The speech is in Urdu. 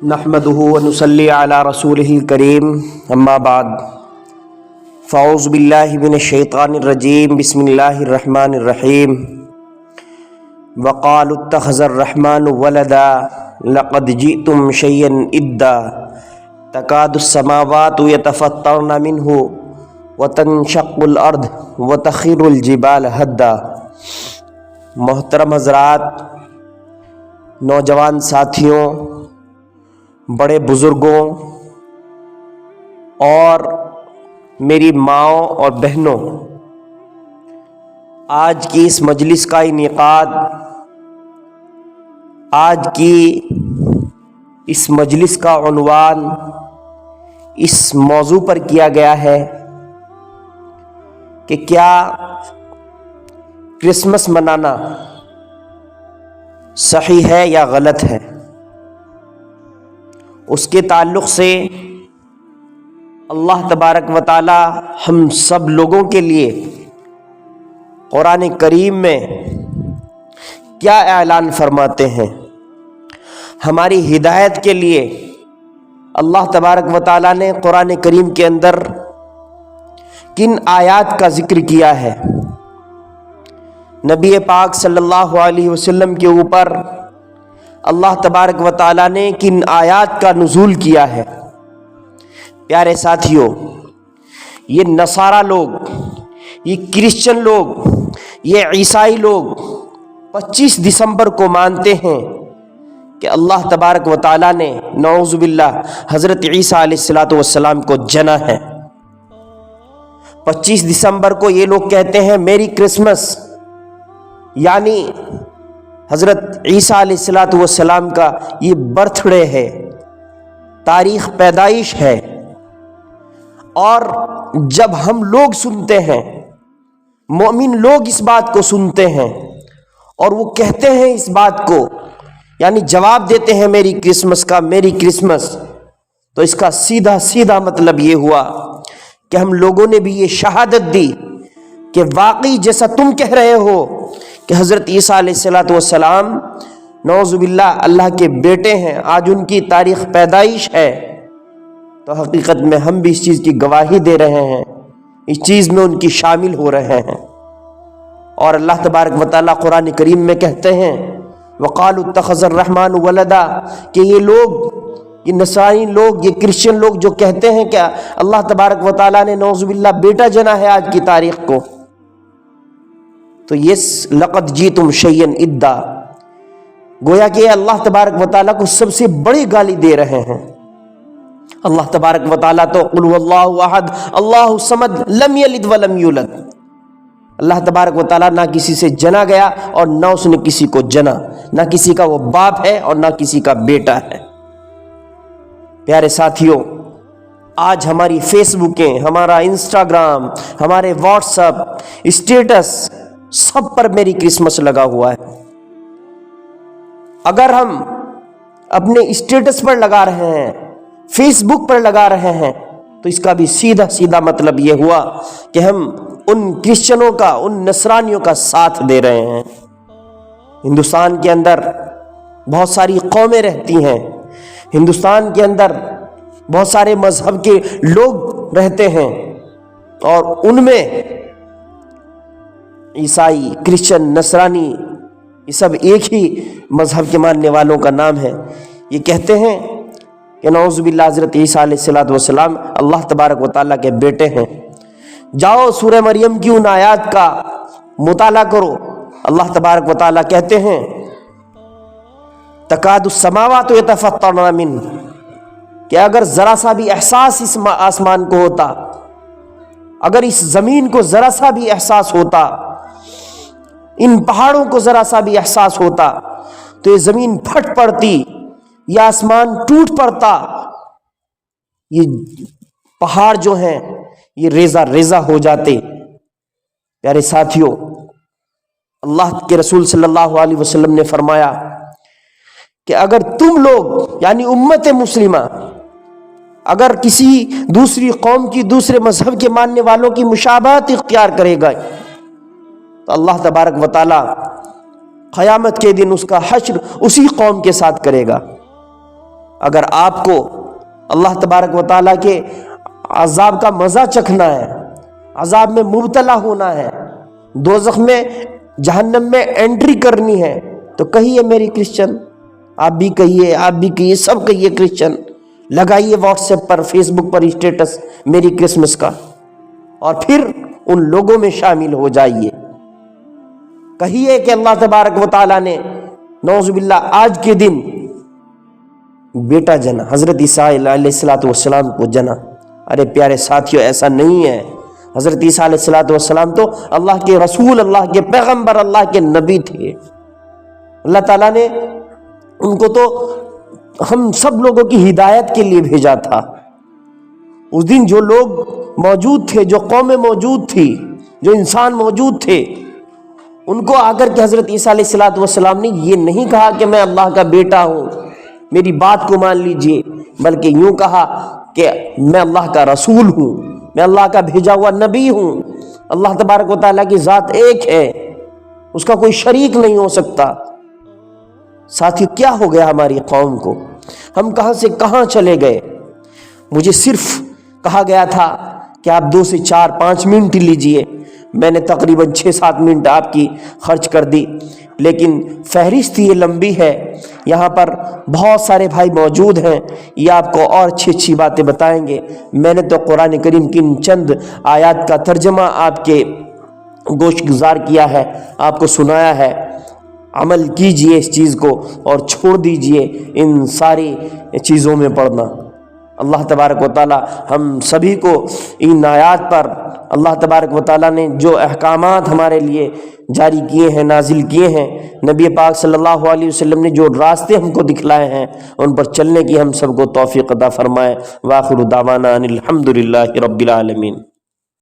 نحمدہ ونصلی علی رسولہ الکریم اما بعد فاعوذ باللہ من الشیطان الرجیم بسم اللہ الرحمن الرحیم وقالوا اتخذ الرحمن ولدا لقد جئتم شیئا ادا تکاد السماوات یتفطرن منہ وتنشق الارض وتخر الجبال ہدا۔ محترم حضرات، نوجوان ساتھیوں، بڑے بزرگوں اور میری ماؤں اور بہنوں، آج کی اس مجلس کا انعقاد، آج کی اس مجلس کا عنوان اس موضوع پر کیا گیا ہے کہ کیا کرسمس منانا صحیح ہے یا غلط ہے۔ اس کے تعلق سے اللہ تبارک و تعالی ہم سب لوگوں کے لیے قرآن کریم میں کیا اعلان فرماتے ہیں، ہماری ہدایت کے لیے اللہ تبارک و تعالی نے قرآن کریم کے اندر کن آیات کا ذکر کیا ہے، نبی پاک صلی اللہ علیہ وسلم کے اوپر اللہ تبارک و تعالیٰ نے کن آیات کا نزول کیا ہے۔ پیارے ساتھیوں، یہ نصارہ لوگ، یہ کرسچن لوگ، یہ عیسائی لوگ 25 دسمبر کو مانتے ہیں کہ اللہ تبارک و تعالیٰ نے نعوذ باللہ حضرت عیسیٰ علیہ السلام کو جنا ہے۔ 25 دسمبر کو یہ لوگ کہتے ہیں میری کرسمس، یعنی حضرت عیسیٰ علیہ السلام کا یہ برتھ ڈے ہے، تاریخ پیدائش ہے۔ اور جب ہم لوگ سنتے ہیں، مومن لوگ اس بات کو سنتے ہیں اور وہ کہتے ہیں اس بات کو، یعنی جواب دیتے ہیں میری کرسمس کا، میری کرسمس، تو اس کا سیدھا مطلب یہ ہوا کہ ہم لوگوں نے بھی یہ شہادت دی کہ واقعی جیسا تم کہہ رہے ہو کہ حضرت عیسیٰ علیہ السلام نعوذ باللہ اللہ کے بیٹے ہیں، آج ان کی تاریخ پیدائش ہے، تو حقیقت میں ہم بھی اس چیز کی گواہی دے رہے ہیں، اس چیز میں ان کی شامل ہو رہے ہیں۔ اور اللہ تبارک و تعالیٰ قرآن کریم میں کہتے ہیں وقالوا اتخذ الرحمن ولدا، کہ یہ لوگ، یہ نصرانی لوگ، یہ کرسچن لوگ جو کہتے ہیں کہ اللہ تبارک و تعالیٰ نے نعوذ باللہ بیٹا جنا ہے آج کی تاریخ کو، تو یس لقد جئتم شیئا ادا، گویا کہ اللہ تبارک و تعالیٰ کو سب سے بڑی گالی دے رہے ہیں۔ اللہ تبارک و تعالیٰ تو قل هو اللہ احد اللہ الصمد لم یلد ولم یولد، اللہ تبارک و تعالیٰ نہ کسی سے جنا گیا اور نہ اس نے کسی کو جنا، نہ کسی کا وہ باپ ہے اور نہ کسی کا بیٹا ہے۔ پیارے ساتھیوں، آج ہماری فیس بکیں، ہمارا انسٹاگرام، ہمارے واٹس ایپ اسٹیٹس، سب پر میری کرسمس لگا ہوا ہے۔ اگر ہم اپنے اسٹیٹس پر لگا رہے ہیں، فیس بک پر لگا رہے ہیں، تو اس کا بھی سیدھا مطلب یہ ہوا کہ ہم ان کرسچنوں کا، ان نصرانیوں کا ساتھ دے رہے ہیں۔ ہندوستان کے اندر بہت ساری قومیں رہتی ہیں، ہندوستان کے اندر بہت سارے مذہب کے لوگ رہتے ہیں، اور ان میں عیسائی، کرسچن، نصرانی، یہ سب ایک ہی مذہب کے ماننے والوں کا نام ہے۔ یہ کہتے ہیں کہ نعوذ باللہ حضرت عیسیٰ علیہ السلام اللہ تبارک و تعالیٰ کے بیٹے ہیں۔ جاؤ سورہ مریم کی ان آیات کا مطالعہ کرو، اللہ تبارک و تعالیٰ کہتے ہیں تکاد السماوات یتفطرن منہ، کہ اگر ذرا سا بھی احساس اس آسمان کو ہوتا، اگر اس زمین کو ذرا سا بھی احساس ہوتا، ان پہاڑوں کو ذرا سا بھی احساس ہوتا، تو یہ زمین پھٹ پڑتی، یہ آسمان ٹوٹ پڑتا، یہ پہاڑ جو ہیں یہ ریزہ ہو جاتے۔ پیارے ساتھیوں، اللہ کے رسول صلی اللہ علیہ وسلم نے فرمایا کہ اگر تم لوگ، یعنی امت مسلمہ، اگر کسی دوسری قوم کی، دوسرے مذہب کے ماننے والوں کی مشابہت اختیار کرے گا، تو اللہ تبارک و تعالی قیامت کے دن اس کا حشر اسی قوم کے ساتھ کرے گا۔ اگر آپ کو اللہ تبارک و تعالیٰ کے عذاب کا مزہ چکھنا ہے، عذاب میں مبتلا ہونا ہے، دوزخ میں جہنم میں انٹری کرنی ہے، تو کہیے میری کرسچن، آپ بھی کہیے، سب کہیے کرسچن، لگائیے واٹس ایپ پر، فیس بک پر اسٹیٹس میری کرسمس کا، اور پھر ان لوگوں میں شامل ہو جائیے۔ کہیے کہ اللہ تبارک و تعالیٰ نے نعوذ باللہ آج کے دن بیٹا جنا، حضرت عیسیٰ علیہ السلام کو جنا۔ ارے پیارے ساتھیو، ایسا نہیں ہے۔ حضرت عیسیٰ علیہ السلام تو اللہ کے رسول، اللہ کے پیغمبر، اللہ کے نبی تھے۔ اللہ تعالیٰ نے ان کو تو ہم سب لوگوں کی ہدایت کے لیے بھیجا تھا۔ اس دن جو لوگ موجود تھے، جو قومیں موجود تھی، جو انسان موجود تھے، ان کو آ کر کے حضرت عیسیٰ علیہ السلام نے یہ نہیں کہا کہ میں اللہ کا بیٹا ہوں، میری بات کو مان لیجئے، بلکہ یوں کہا کہ میں اللہ کا رسول ہوں، میں اللہ کا بھیجا ہوا نبی ہوں۔ اللہ تبارک و تعالیٰ کی ذات ایک ہے، اس کا کوئی شریک نہیں ہو سکتا۔ ساتھی، کیا ہو گیا ہماری قوم کو؟ ہم کہاں سے کہاں چلے گئے؟ مجھے صرف کہا گیا تھا کہ آپ 2 سے 4-5 منٹ لیجئے، میں نے تقریباً 6-7 منٹ آپ کی خرچ کر دی، لیکن فہرست یہ لمبی ہے، یہاں پر بہت سارے بھائی موجود ہیں، یہ آپ کو اور اچھی باتیں بتائیں گے۔ میں نے تو قرآن کریم کی چند آیات کا ترجمہ آپ کے گوش گزار کیا ہے، آپ کو سنایا ہے۔ عمل کیجئے اس چیز کو اور چھوڑ دیجئے ان ساری چیزوں میں پڑھنا۔ اللہ تبارک و تعالی ہم سبھی کو ان آیات پر، اللہ تبارک و تعالیٰ نے جو احکامات ہمارے لیے جاری کیے ہیں، نازل کیے ہیں، نبی پاک صلی اللہ علیہ وسلم نے جو راستے ہم کو دکھلائے ہیں، ان پر چلنے کی ہم سب کو توفیق عطا فرمائے۔ وآخر دعوانا ان الحمد للہ رب العالمین۔